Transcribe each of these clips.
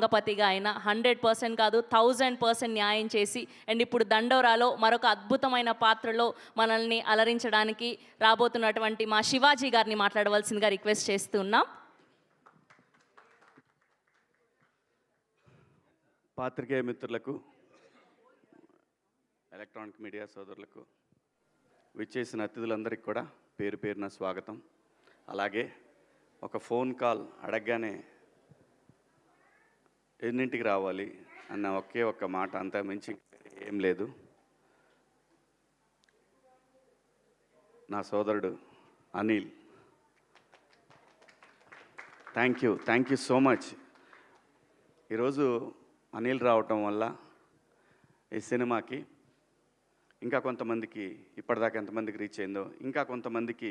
గపతిగా ఆయన 100% కాదు 1000% న్యాయం చేసి అండ్ ఇప్పుడు దండోరాలో మరొక అద్భుతమైన పాత్రలో మనల్ని అలరించడానికి రాబోతున్నటువంటి మా శివాజీ గారిని మాట్లాడవలసిందిగా రిక్వెస్ట్ చేస్తున్నాం. పాత్రికేయ మిత్రులకు, ఎలక్ట్రానిక్ మీడియా సోదరులకు, విచ్చేసిన అతిథులందరికీ కూడా పేరు పేరున స్వాగతం. అలాగే ఒక ఫోన్ కాల్ అడగగానే ఎన్నింటికి రావాలి అన్న ఒకే ఒక్క మాట, అంతా మించి ఏం లేదు. నా సోదరుడు Anil, thank you so much. ఈరోజు అనిల్ రావటం వల్ల ఈ సినిమాకి ఇంకా కొంతమందికి, ఇప్పటిదాకా ఎంతమందికి రీచ్ అయిందో ఇంకా కొంతమందికి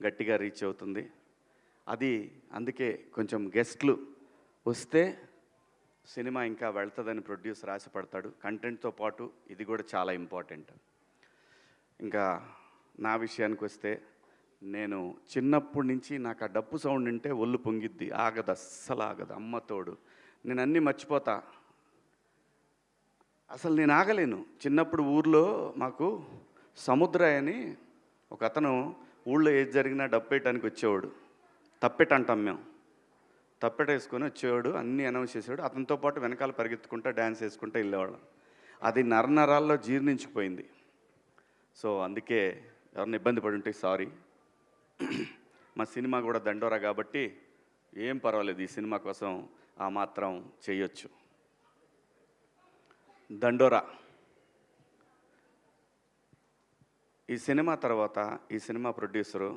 గట్టిగా రీచ్ అవుతుంది. అది అందుకే కొంచెం గెస్ట్లు వస్తే సినిమా ఇంకా వెళ్తుందని ప్రొడ్యూసర్ ఆశపడతాడు. కంటెంట్తో పాటు ఇది కూడా చాలా ఇంపార్టెంట్. ఇంకా నా విషయానికి వస్తే, నేను చిన్నప్పటి నుంచి నాకు ఆ డప్పు సౌండ్ అంటే ఒళ్ళు పొంగిద్ది, ఆగదు, అస్సలు ఆగదు. అమ్మతోడు నేను అన్నీ మర్చిపోతా, అసలు నేను ఆగలేను. చిన్నప్పుడు ఊర్లో మాకు సముద్రయ్య అని ఒక అతను ఊళ్ళో ఏది జరిగినా డప్పేయటానికి వచ్చేవాడు. తప్పెట అంటాం మేము, తప్పెట వేసుకొని వచ్చేవాడు, అన్నీ అనౌన్స్ చేసేవాడు. అతనితో పాటు వెనకాల పరిగెత్తుకుంటా డ్యాన్స్ వేసుకుంటూ వెళ్ళేవాళ్ళం. అది నరనరాల్లో జీర్ణించిపోయింది. సో అందుకే ఎవరిని ఇబ్బంది పడి ఉంటే సారీ. మా సినిమా కూడా దండోరా కాబట్టి ఏం పర్వాలేదు, ఈ సినిమా కోసం ఆ మాత్రం చేయొచ్చు. దండోరా ఈ సినిమా తర్వాత ఈ సినిమా ప్రొడ్యూసరు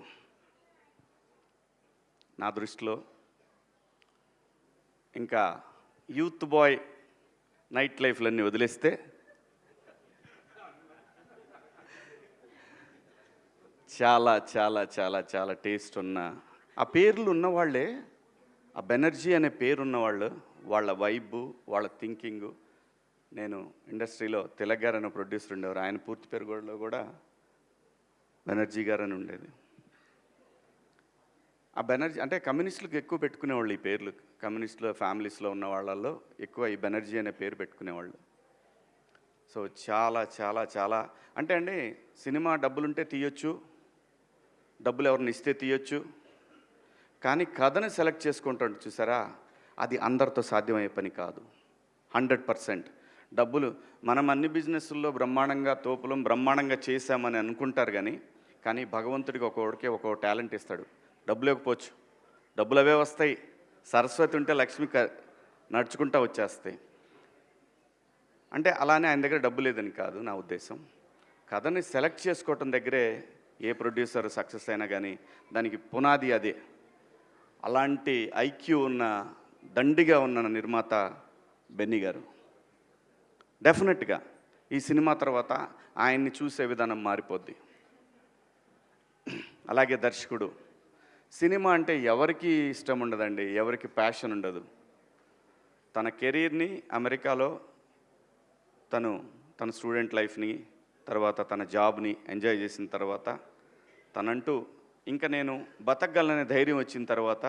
నా దృష్టిలో ఇంకా యూత్ బాయ్ నైట్ లైఫ్లన్నీ వదిలేస్తే చాలా చాలా చాలా చాలా టేస్ట్ ఉన్న, ఆ పేర్లు ఉన్నవాళ్ళే, ఆ బెనర్జీ అనే పేరు ఉన్నవాళ్ళు, వాళ్ళ వైబు, వాళ్ళ థింకింగు. నేను ఇండస్ట్రీలో తిలక్ గారు అనే ప్రొడ్యూసర్ ఉండేవారు, ఆయన పూర్తి పేరు కూడా బెనర్జీ గారు అని ఉండేది. ఆ బెనర్జీ అంటే కమ్యూనిస్టులకు ఎక్కువ పెట్టుకునేవాళ్ళు ఈ పేర్లు. కమ్యూనిస్టుల ఫ్యామిలీస్లో ఉన్న వాళ్ళల్లో ఎక్కువ ఈ బెనర్జీ అనే పేరు పెట్టుకునేవాళ్ళు. సో చాలా చాలా చాలా అంటే అండి, సినిమా డబ్బులుంటే తీయొచ్చు, డబ్బులు ఎవరిని ఇస్తే తీయొచ్చు, కానీ కథను సెలెక్ట్ చేసుకుంటాడు చూసారా, అది అందరితో సాధ్యమయ్యే పని కాదు. 100% డబ్బులు మనం అన్ని బిజినెస్ల్లో బ్రహ్మాండంగా తోపులం బ్రహ్మాండంగా చేశామని అనుకుంటారు, కానీ భగవంతుడికి ఒక్కొక్కడికి ఒక్కొక్క టాలెంట్ ఇస్తాడు. డబ్బు లేకపోవచ్చు, డబ్బులు అవే వస్తాయి. సరస్వతి ఉంటే లక్ష్మి నడుచుకుంటూ వచ్చేస్తాయి. అంటే అలానే ఆయన దగ్గర డబ్బు లేదని కాదు నా ఉద్దేశం. కథని సెలెక్ట్ చేసుకోవటం దగ్గరే ఏ ప్రొడ్యూసర్ సక్సెస్ అయినా కానీ దానికి పునాది అదే. అలాంటి ఐక్యూ ఉన్న, దండిగా ఉన్న నిర్మాత బెన్నీ గారు. డెఫినెట్గా ఈ సినిమా తర్వాత ఆయన్ని చూసే విధానం మారిపోద్ది. అలాగే దర్శకుడు, సినిమా అంటే ఎవరికి ఇష్టం ఉండదండి, ఎవరికి ప్యాషన్ ఉండదు. తన కెరీర్ని అమెరికాలో తన స్టూడెంట్ లైఫ్ని, తర్వాత తన జాబ్ని ఎంజాయ్ చేసిన తర్వాత తనంటూ ఇంకా నేను బతకగలననే ధైర్యం వచ్చిన తర్వాత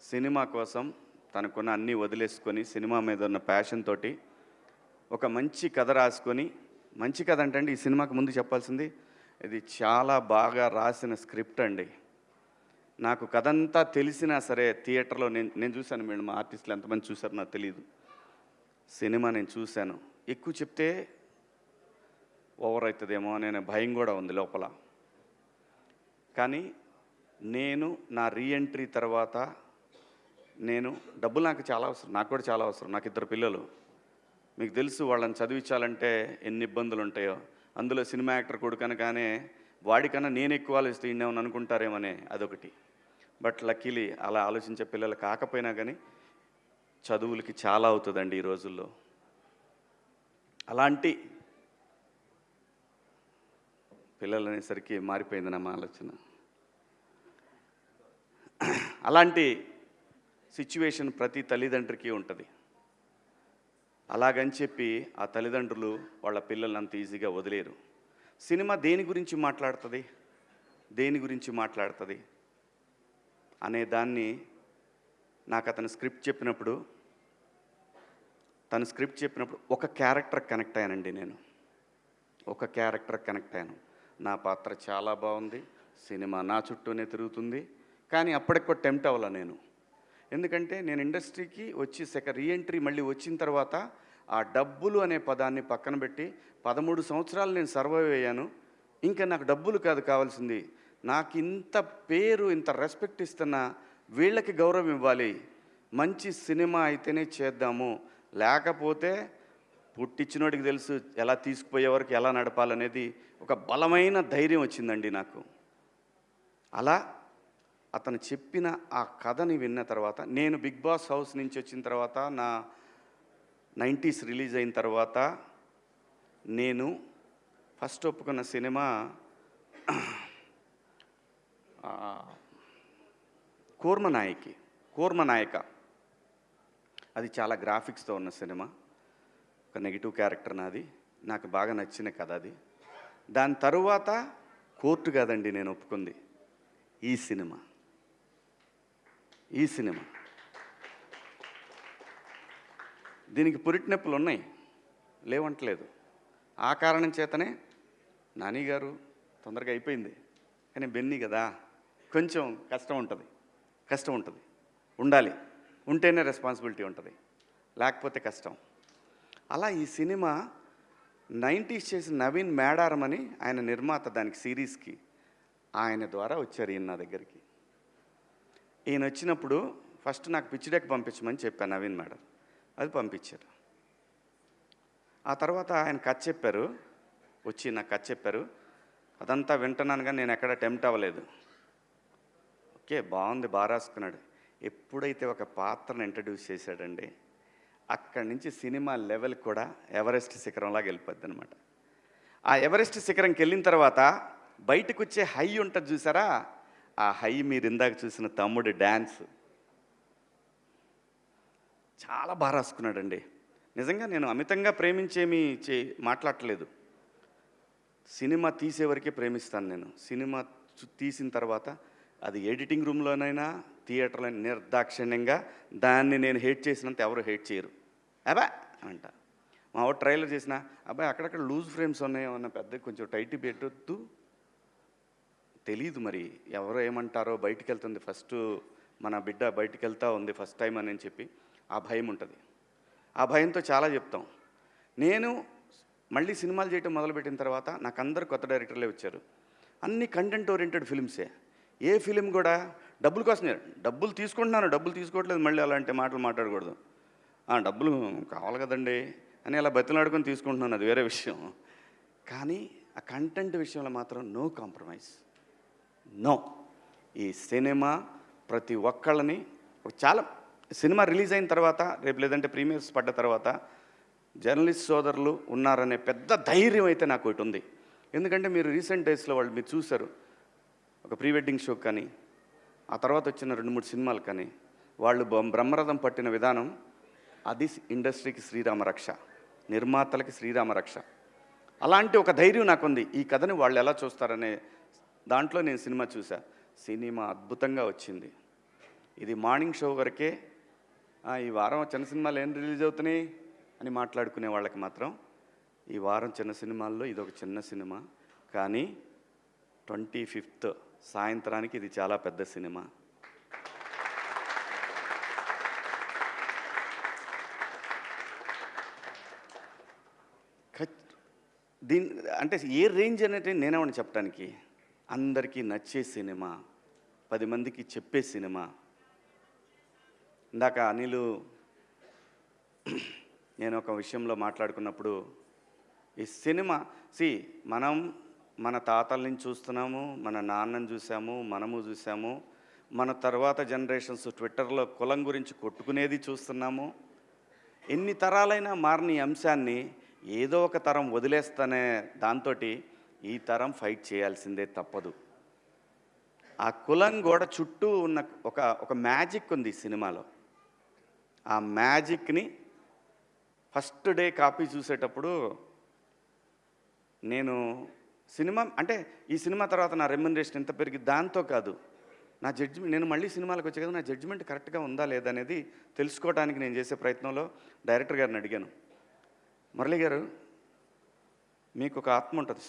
సినిమా కోసం తనకున్న అన్నీ వదిలేసుకొని సినిమా మీద ఉన్న ప్యాషన్ తోటి ఒక మంచి కథ రాసుకొని, మంచి కథ అంటే ఈ సినిమాకి ముందు చెప్పాల్సింది, ఇది చాలా బాగా రాసిన స్క్రిప్ట్ అండి. నాకు కథ అంతా తెలిసినా సరే థియేటర్లో నేను చూశాను. మేడం మా ఆర్టిస్టులు ఎంతమంది చూశారో నాకు తెలియదు. సినిమా నేను చూశాను. ఎక్కువ చెప్తే ఓవర్ అవుతుందేమో అనే భయం కూడా ఉంది లోపల. కానీ నేను నా రీఎంట్రీ తర్వాత డబ్బులు నాకు చాలా అవసరం, నాకు కూడా చాలా అవసరం. నాకు 2 పిల్లలు, మీకు తెలుసు, వాళ్ళని చదివించాలంటే ఎన్ని ఇబ్బందులు ఉంటాయో. అందులో సినిమా యాక్టర్ కొడుకనగానే వాడికన్నా నేను ఎక్కువ ఆలోచిస్తే ఈయనేమని అనుకుంటారేమనే అదొకటి. బట్ లక్కీలీ అలా ఆలోచించే పిల్లలు కాకపోయినా కానీ చదువులకి చాలా అవుతుందండి ఈ రోజుల్లో. అలాంటి పిల్లలు అనేసరికి మారిపోయింది నా ఆలోచన. అలాంటి సిచ్యువేషన్ ప్రతి తల్లిదండ్రికి ఉంటుంది. అలాగని చెప్పి ఆ తల్లిదండ్రులు వాళ్ళ పిల్లల్ని అంత ఈజీగా వదిలేరు. సినిమా దేని గురించి మాట్లాడుతుంది అనే దాన్ని నాకు అతను స్క్రిప్ట్ చెప్పినప్పుడు తను స్క్రిప్ట్ చెప్పినప్పుడు ఒక క్యారెక్టర్ కనెక్ట్ అయ్యానండి నేను. ఒక క్యారెక్టర్ కనెక్ట్ అయ్యాను. నా పాత్ర చాలా బాగుంది, సినిమా నా చుట్టూనే తిరుగుతుంది. కానీ అప్పటికి కూడా టెంప్ట్ అవ్వాల నేను. ఎందుకంటే నేను ఇండస్ట్రీకి వచ్చి రీఎంట్రీ మళ్ళీ వచ్చిన తర్వాత ఆ డబ్బులు అనే పదాన్ని పక్కన పెట్టి 13 సంవత్సరాలు నేను సర్వైవ్ అయ్యాను. ఇంకా నాకు డబ్బులు కాదు కావాల్సింది, నాకు ఇంత పేరు ఇంత రెస్పెక్ట్ ఇస్తున్న వీళ్ళకి గౌరవం ఇవ్వాలి, మంచి సినిమా అయితేనే చేద్దాము, లేకపోతే పుట్టించినోడికి తెలుసు ఎలా తీసుకుపోయే వరకు ఎలా నడపాలనేది ఒక బలమైన ధైర్యం వచ్చిందండి నాకు. అలా అతను చెప్పిన ఆ కథని విన్న తర్వాత, నేను బిగ్ బాస్ హౌస్ నుంచి వచ్చిన తర్వాత, నా 90s రిలీజ్ అయిన తర్వాత నేను ఫస్ట్ ఒప్పుకున్న సినిమా కూర్మనాయక. అది చాలా గ్రాఫిక్స్తో ఉన్న సినిమా. ఒక నెగిటివ్ క్యారెక్టర్ నాది, నాకు బాగా నచ్చిన కథ అది. దాని తరువాత కోర్టు కాదండి నేను ఒప్పుకుంది, ఈ సినిమా. దీనికి పురిటినొప్పులు ఉన్నాయి, లేవంటలేదు. ఆ కారణం చేతనే నాని గారు తొందరగా అయిపోయింది, కానీ బెన్నీ కదా, కొంచెం కష్టం ఉంటుంది. ఉండాలి, ఉంటేనే రెస్పాన్సిబిలిటీ ఉంటుంది, లేకపోతే కష్టం. అలా ఈ సినిమా 90s చేసిన నవీన్ మేడారం అని ఆయన నిర్మాత, దానికి సిరీస్కి ఆయన ద్వారా వచ్చారు ఈయన నా దగ్గరికి. ఈయన వచ్చినప్పుడు ఫస్ట్ నాకు పిచ్ డెక్ పంపించమని చెప్పాను నవీన్ మేడం, అది పంపించారు. ఆ తర్వాత ఆయన కథ చెప్పారు, వచ్చి నాకు కథ చెప్పారు. అదంతా వింటున్నాను కానీ నేను ఎక్కడ టెంప్ట్ అవ్వలేదు. ఓకే బాగుంది, బాగా రాసుకున్నాడు. ఎప్పుడైతే ఒక పాత్రను ఇంట్రడ్యూస్ చేశాడండి, అక్కడి నుంచి సినిమా లెవెల్ కూడా ఎవరెస్ట్ శిఖరంలాగా వెళ్ళిపోద్ది అనమాట. ఆ ఎవరెస్ట్ శిఖరంకి వెళ్ళిన తర్వాత బయటకు వచ్చే హై ఉంటుంది చూసారా, ఆ హై మీరు ఇందాక చూసిన తమ్ముడి డ్యాన్స్ చాలా బాగా రాసుకున్నాడండి. నిజంగా నేను అమితంగా ప్రేమించేమీ మాట్లాడట్లేదు. సినిమా తీసేవరకే ప్రేమిస్తాను నేను. సినిమా తీసిన తర్వాత అది ఎడిటింగ్ రూమ్లోనైనా థియేటర్లో నిర్దాక్షిణ్యంగా దాన్ని నేను హేట్ చేసినంత ఎవరు హేట్ చేయరు. అబ్బా అంట. మా వాడు ట్రైలర్ చేసిన అబ్బాయి అక్కడక్కడ లూజ్ ఫ్రేమ్స్ ఉన్నాయో అన్న, పెద్ద కొంచెం టైట్ పెట్టొద్దు, తెలీదు మరి ఎవరో ఏమంటారో, బయటికి వెళ్తుంది ఫస్ట్, మన బిడ్డ బయటికి వెళ్తూ ఉంది ఫస్ట్ టైం అని చెప్పి ఆ భయం ఉంటుంది. ఆ భయంతో చాలా చెప్తాం. నేను మళ్ళీ సినిమాలు చేయటం మొదలుపెట్టిన తర్వాత నాకు అందరు కొత్త డైరెక్టర్లే వచ్చారు. అన్ని కంటెంట్ ఓరియంటెడ్ ఫిల్మ్సే. ఏ ఫిలిం కూడా డబ్బుల కోసమే, డబ్బులు తీసుకుంటున్నాను, డబ్బులు తీసుకోవట్లేదు, మళ్ళీ అలాంటి మాటలు మాట్లాడకూడదు. డబ్బులు కావాలి కదండి అని అలా బతిలాడుకొని తీసుకుంటున్నాను, అది వేరే విషయం. కానీ ఆ కంటెంట్ విషయంలో మాత్రం నో కాంప్రమైజ్, నో. ఈ సినిమా ప్రతి ఒక్కళ్ళని, చాలా సినిమా రిలీజ్ అయిన తర్వాత, రేపు లేదంటే ప్రీమియర్స్ పడ్డ తర్వాత జర్నలిస్ట్ సోదరులు ఉన్నారనే పెద్ద ధైర్యం అయితే నాకు ఒకటి ఉంది. ఎందుకంటే మీరు రీసెంట్ డేస్లో వాళ్ళు మీరు చూశారు, ఒక ప్రీ వెడ్డింగ్ షో కానీ, ఆ తర్వాత వచ్చిన 2-3 సినిమాలు కానీ, వాళ్ళు బ్రహ్మరథం పట్టిన విధానం, అది ఇండస్ట్రీకి శ్రీరామరక్ష, నిర్మాతలకి శ్రీరామరక్ష. అలాంటి ఒక ధైర్యం నాకుంది. ఈ కథని వాళ్ళు ఎలా చూస్తారనే దాంట్లో నేను సినిమా చూసా. సినిమా అద్భుతంగా వచ్చింది. ఇది మార్నింగ్ షో వరకే, ఈ వారం చిన్న సినిమాలు ఏం రిలీజ్ అవుతున్నాయి అని మాట్లాడుకునే వాళ్ళకి మాత్రం ఈ వారం చిన్న సినిమాల్లో ఇదొక చిన్న సినిమా. కానీ 25th సాయంత్రానికి ఇది చాలా పెద్ద సినిమా. అంటే ఏ రేంజ్ అనేది నేనేమని చెప్పడానికి, అందరికీ నచ్చే సినిమా, 10 మందికి చెప్పే సినిమా. ఇందాక అనిలు నేను ఒక విషయంలో మాట్లాడుకున్నప్పుడు, ఈ సినిమా మనం మన తాతల నుంచి చూస్తున్నాము, మన నాన్నని చూసాము, మనము చూసాము, మన తర్వాత జనరేషన్స్ ట్విట్టర్లో కులం గురించి కొట్టుకునేది చూస్తున్నాము. ఎన్ని తరాలైనా మారిన ఈ అంశాన్ని ఏదో ఒక తరం వదిలేస్తానే దాంతో ఈ తరం ఫైట్ చేయాల్సిందే, తప్పదు. ఆ కులం గోడ చుట్టూ ఉన్న ఒక మ్యాజిక్ ఉంది ఈ సినిమాలో. ఆ మ్యాజిక్ని ఫస్ట్ డే కాపీ చూసేటప్పుడు నేను సినిమా అంటే ఈ సినిమా తర్వాత నా రెమ్యునరేషన్ ఎంత పెరిగి దాంతో కాదు, నా జడ్జిమెంట్, నేను మళ్ళీ సినిమాలకు వచ్చే కదా, నా జడ్జిమెంట్ కరెక్ట్గా ఉందా లేదా అనేది తెలుసుకోవడానికి నేను చేసే ప్రయత్నంలో డైరెక్టర్ గారిని అడిగాను, మురళి గారు మీకు ఒక ఆత్మ ఉంటుంది,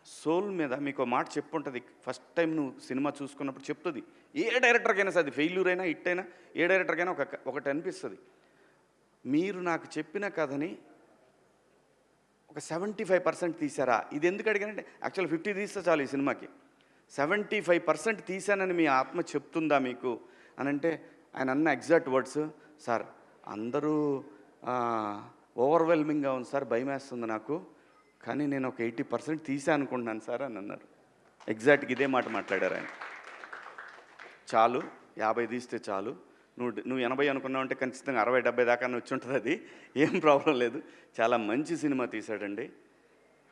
సోల్ మీద మీకు ఒక మాట చెప్పుంటుంది, ఫస్ట్ టైం నువ్వు సినిమా చూసుకున్నప్పుడు చెప్తుంది. ఏ డైరెక్టర్కైనా సరే, అది ఫెయిల్యూర్ అయినా హిట్ అయినా ఏ డైరెక్టర్కైనా ఒకటి అనిపిస్తుంది. మీరు నాకు చెప్పిన కథని ఒక 75% తీసారా? ఇది ఎందుకు అడిగానంటే యాక్చువల్ 50 తీస్తే చాలు ఈ సినిమాకి, 75% తీశానని మీ ఆత్మ చెప్తుందా మీకు అని అంటే, ఆయన అన్న ఎగ్జాక్ట్ వర్డ్స్, సార్ అందరూ ఓవర్వెల్మింగ్గా ఉంది సార్, భయం వేస్తుంది నాకు, కానీ నేను ఒక 80% తీసా అనుకుంటున్నాను సార్ అని అన్నారు. ఎగ్జాక్ట్గా ఇదే మాట మాట్లాడారు ఆయన. చాలు 50 తీస్తే చాలు, నువ్వు 80 అనుకున్నావు అంటే ఖచ్చితంగా 60-70 దాకా వచ్చి ఉంటుంది, అది ఏం ప్రాబ్లం లేదు. చాలా మంచి సినిమా తీశాడండి.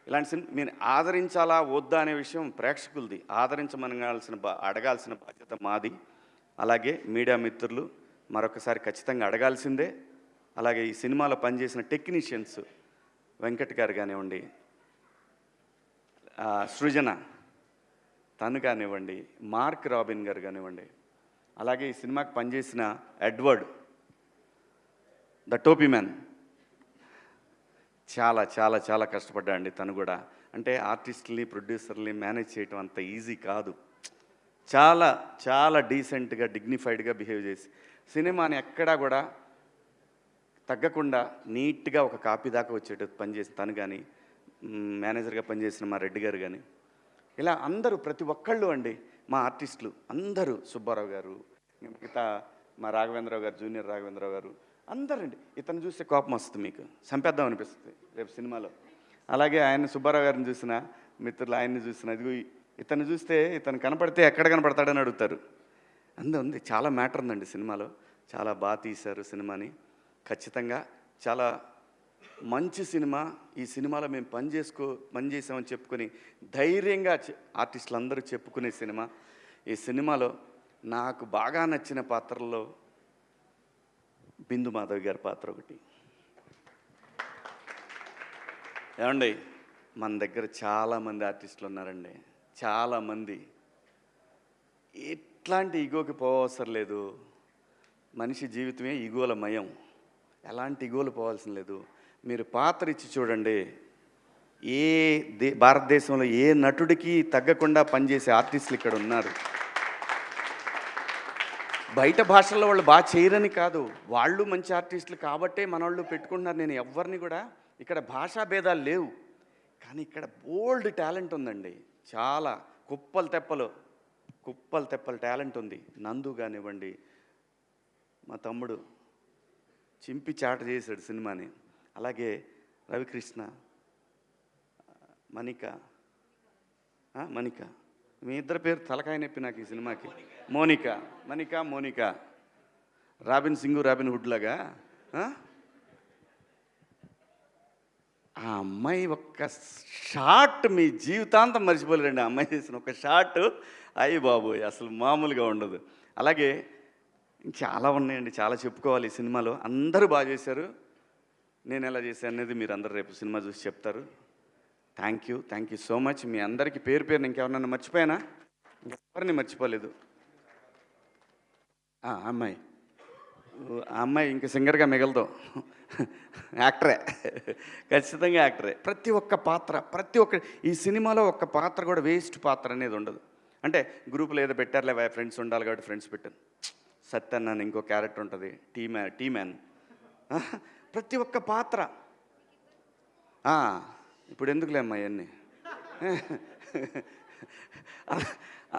ఇలాంటి సినిమా మీరు ఆదరించాలా వద్దా అనే విషయం ప్రేక్షకులది, అడగాల్సిన బాధ్యత మాది. అలాగే మీడియా మిత్రులు మరొకసారి ఖచ్చితంగా అడగాల్సిందే. అలాగే ఈ సినిమాలో పనిచేసిన టెక్నీషియన్స్ వెంకట్ గారు కానివ్వండి, సృజన తను కానివ్వండి, మార్క్ రాబిన్ గారు కానివ్వండి, అలాగే ఈ సినిమాకి పనిచేసిన ఎడ్వర్డ్ ద టోపీ మ్యాన్ చాలా చాలా చాలా కష్టపడ్డా అండి తను కూడా. అంటే ఆర్టిస్టుల్ని ప్రొడ్యూసర్ని మేనేజ్ చేయటం అంత ఈజీ కాదు. చాలా చాలా డీసెంట్గా డిగ్నిఫైడ్గా బిహేవ్ చేసి సినిమాని ఎక్కడా కూడా తగ్గకుండా నీట్గా ఒక కాపీ దాకా వచ్చేటట్టు పనిచేసి తను కానీ, మేనేజర్గా పనిచేసిన మా రెడ్డి గారు కానీ, ఇలా అందరూ ప్రతి ఒక్కళ్ళు అండి మా ఆర్టిస్టులు అందరూ, సుబ్బారావు గారు, మిగతా మా రాఘవేంద్రరావు గారు, జూనియర్ రాఘవేంద్రరావు గారు, అందరండి. ఇతను చూస్తే కోపం వస్తుంది, మీకు చంపేద్దాం అనిపిస్తుంది రేపు సినిమాలో. అలాగే ఆయన సుబ్బారావు గారిని చూసిన మిత్రులు, ఆయన్ని చూసిన, ఇది ఇతను చూస్తే ఇతను కనపడితే ఎక్కడ కనపడతాడని అడుగుతారు. ఉంది, చాలా మ్యాటర్ ఉందండి సినిమాలో. చాలా బాగా తీశారు సినిమాని. ఖచ్చితంగా చాలా మంచి సినిమా. ఈ సినిమాలో మేము పనిచేసామని చెప్పుకొని ధైర్యంగా ఆర్టిస్టులు అందరూ చెప్పుకునే సినిమా. ఈ సినిమాలో నాకు బాగా నచ్చిన పాత్రల్లో బిందు మాధవి గారి పాత్ర ఒకటి. ఏమండి, మన దగ్గర చాలామంది ఆర్టిస్టులు ఉన్నారండి, చాలామంది. ఎట్లాంటి ఈగోకి పోవసరం లేదు. మనిషి జీవితమే ఈగోల మయం. ఎలాంటి ఈగోలు పోవాల్సిన లేదు. మీరు పాత్ర ఇచ్చి చూడండి, భారతదేశంలో ఏ నటుడికి తగ్గకుండా పనిచేసే ఆర్టిస్టులు ఇక్కడ ఉన్నారు. బయట భాషల్లో వాళ్ళు బాగా చేయరని కాదు, వాళ్ళు మంచి ఆర్టిస్టులు కాబట్టే మన వాళ్ళు పెట్టుకుంటున్నారు. నేను ఎవరిని కూడా, ఇక్కడ భాషా భేదాలు లేవు, కానీ ఇక్కడ బోల్డ్ టాలెంట్ ఉందండి. చాలా కుప్పలు తెప్పలు టాలెంట్ ఉంది. నందు కానివ్వండి, మా తమ్ముడు చింపి చాట చేశాడు సినిమాని. అలాగే రవికృష్ణ, మణిక, మీ ఇద్దరు పేరు తలకాయ నొప్పి నాకు ఈ సినిమాకి. Monica, Robin Singh, Robin Hood లాగా. ఆ అమ్మాయి ఒక్క షాట్ మీ జీవితాంతం మర్చిపోలేరండి. ఆ అమ్మాయి చేసిన ఒక షాట్, అయ్యి బాబోయ్, అసలు మామూలుగా ఉండదు. అలాగే చాలా ఉన్నాయండి, చాలా చెప్పుకోవాలి ఈ సినిమాలో. అందరూ బాగా చేశారు. నేను ఎలా చేశాను అనేది మీరు అందరూ రేపు సినిమా చూసి చెప్తారు. Thank you so much. మీ అందరికీ పేరు ఇంకెవరన్నా మర్చిపోయానా? ఇంకెవరిని మర్చిపోలేదు. ఆ అమ్మాయి ఇంక సింగర్గా మిగలదు, యాక్టరే, ఖచ్చితంగా యాక్టరే. ప్రతి ఒక్క ఈ సినిమాలో ఒక్క పాత్ర కూడా వేస్ట్ పాత్ర అనేది ఉండదు. అంటే గ్రూపులో ఏదో పెట్టారులే, ఫ్రెండ్స్ ఉండాలి కాబట్టి ఫ్రెండ్స్ పెట్టాను. సత్యన్న ఇంకో క్యారెక్టర్ ఉంటుంది, టీ మ్యాన్. ప్రతి ఒక్క పాత్ర. ఇప్పుడు ఎందుకులే అమ్మా ఇవన్నీ.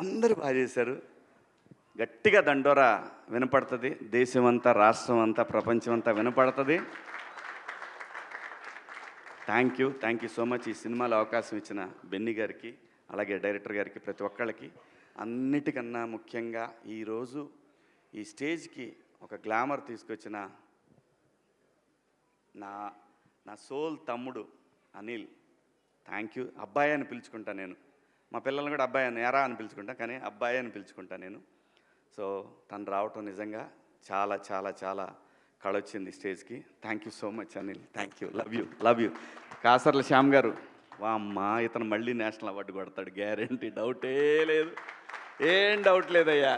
అందరూ బాగా చేశారు. గట్టిగా దండోరా వినపడుతుంది, దేశమంతా, రాష్ట్రం అంతా, ప్రపంచం అంతా వినపడుతుంది. Thank you so much. ఈ సినిమాలో అవకాశం ఇచ్చిన బెన్నీ గారికి, అలాగే డైరెక్టర్ గారికి, ప్రతి ఒక్కళ్ళకి. అన్నిటికన్నా ముఖ్యంగా ఈరోజు ఈ స్టేజ్కి ఒక గ్లామర్ తీసుకొచ్చిన నా సోల్ తమ్ముడు అనిల్, థ్యాంక్ యూ. అబ్బాయి అని పిలుచుకుంటా నేను. మా పిల్లల్ని కూడా అబ్బాయి అని, ఎరా అని పిలుచుకుంటా, కానీ అబ్బాయి అని పిలుచుకుంటా నేను. సో తను రావటం నిజంగా చాలా చాలా చాలా కళొచ్చింది స్టేజ్కి. Thank you so much Anil, thank you, love you. Kasarla Shyam గారు, వా అమ్మా, ఇతను మళ్ళీ నేషనల్ అవార్డు కొడతాడు, గ్యారంటీ, డౌటే లేదు. ఏం డౌట్ లేదయ్యా.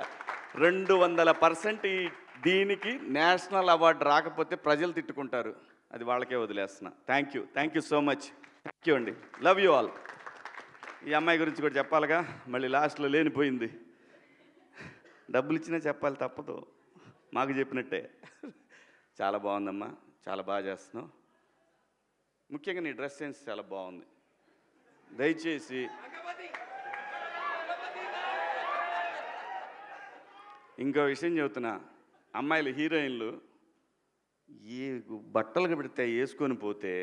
200% దీనికి నేషనల్ అవార్డు రాకపోతే ప్రజలు తిట్టుకుంటారు. అది వాళ్ళకే వదిలేస్తున్నా. Thank you so much. Thank you అండి. Love you all. ఈ అమ్మాయి గురించి కూడా చెప్పాలిగా, మళ్ళీ లాస్ట్లో లేనిపోయింది. డబ్బులు ఇచ్చినా చెప్పాలి, తప్పదు. మాకు చెప్పినట్టే. చాలా బాగుందమ్మా, చాలా బాగా చేస్తున్నావు. ముఖ్యంగా నీ డ్రెస్ సెన్స్ చాలా బాగుంది. దయచేసి ఇంకో విషయం చెబుతున్నా, అమ్మాయిలు హీరోయిన్లు ఏ బట్టలు పెడితే వేసుకొని పోతే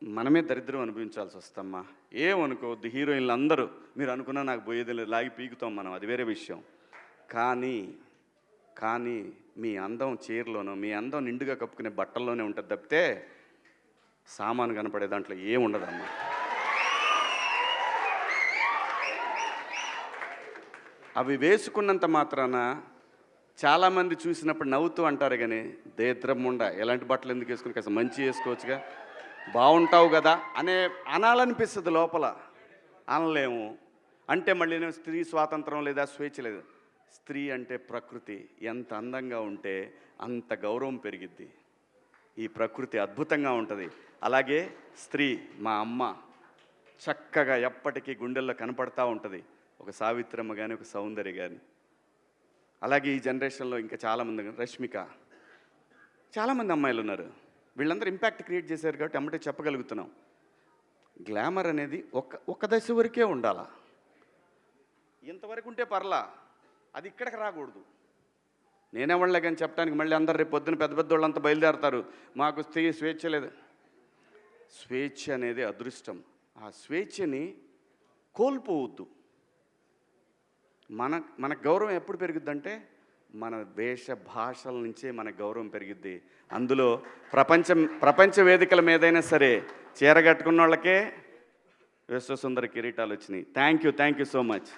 మనమే దరిద్రం అనుభవించాల్సి వస్తమ్మా. ఏమనుకోవద్దు, హీరోయిన్లు అందరూ మీరు అనుకున్నా నాకు పోయేది లేదు, లాగి పీకుతాం మనం, అది వేరే విషయం. కానీ మీ అందం చీరలోనో, మీ అందం నిండుగా కప్పుకునే బట్టల్లోనే ఉంటుంది తప్పితే సామాను కనపడే దాంట్లో ఏముండదమ్మా. అవి వేసుకున్నంత మాత్రాన చాలామంది చూసినప్పుడు నవ్వుతూ అంటారు, కానీ దేద్రముండ ఎలాంటి బట్టలు ఎందుకు వేసుకుని కాస్త మంచి వేసుకోవచ్చుగా, బాగుంటావు కదా అనాలనిపిస్తుంది లోపల. అనలేము. అంటే మళ్ళీ స్త్రీ స్వాతంత్రం లేదా, స్వేచ్ఛ లేదు. స్త్రీ అంటే ప్రకృతి, ఎంత అందంగా ఉంటే అంత గౌరవం పెరిగిద్ది. ఈ ప్రకృతి అద్భుతంగా ఉంటుంది. అలాగే స్త్రీ, మా అమ్మ చక్కగా ఎప్పటికీ గుండెల్లో కనపడతా ఉంటుంది, ఒక సావిత్రమ్మ కానీ, ఒక సౌందర్య కానీ. అలాగే ఈ జనరేషన్లో ఇంకా చాలామంది, రష్మిక, చాలామంది అమ్మాయిలు ఉన్నారు. వీళ్ళందరూ ఇంపాక్ట్ క్రియేట్ చేశారు కాబట్టి అమ్మటే చెప్పగలుగుతున్నాం. గ్లామర్ అనేది ఒక దశ వరకే ఉండాలా, ఇంతవరకు ఉంటే పర్లా, అది ఇక్కడికి రాకూడదు. నేనేవాళ్ళే కానీ చెప్పడానికి మళ్ళీ అందరు రేపు పొద్దున పెద్ద పెద్ద వాళ్ళంతా బయలుదేరతారు, మాకు స్త్రీ స్వేచ్ఛ లేదు. స్వేచ్ఛ అనేది అదృష్టం. ఆ స్వేచ్ఛని కోల్పోవద్దు. మన గౌరవం ఎప్పుడు పెరుగుద్దంటే మన వేష భాషల నుంచే మన గౌరవం పెరిగిద్ది. అందులో ప్రపంచ వేదికల మీదైనా సరే చీర కట్టుకున్న వాళ్ళకే విశ్వసుందర కిరీటాలు వచ్చినాయి. Thank you so much.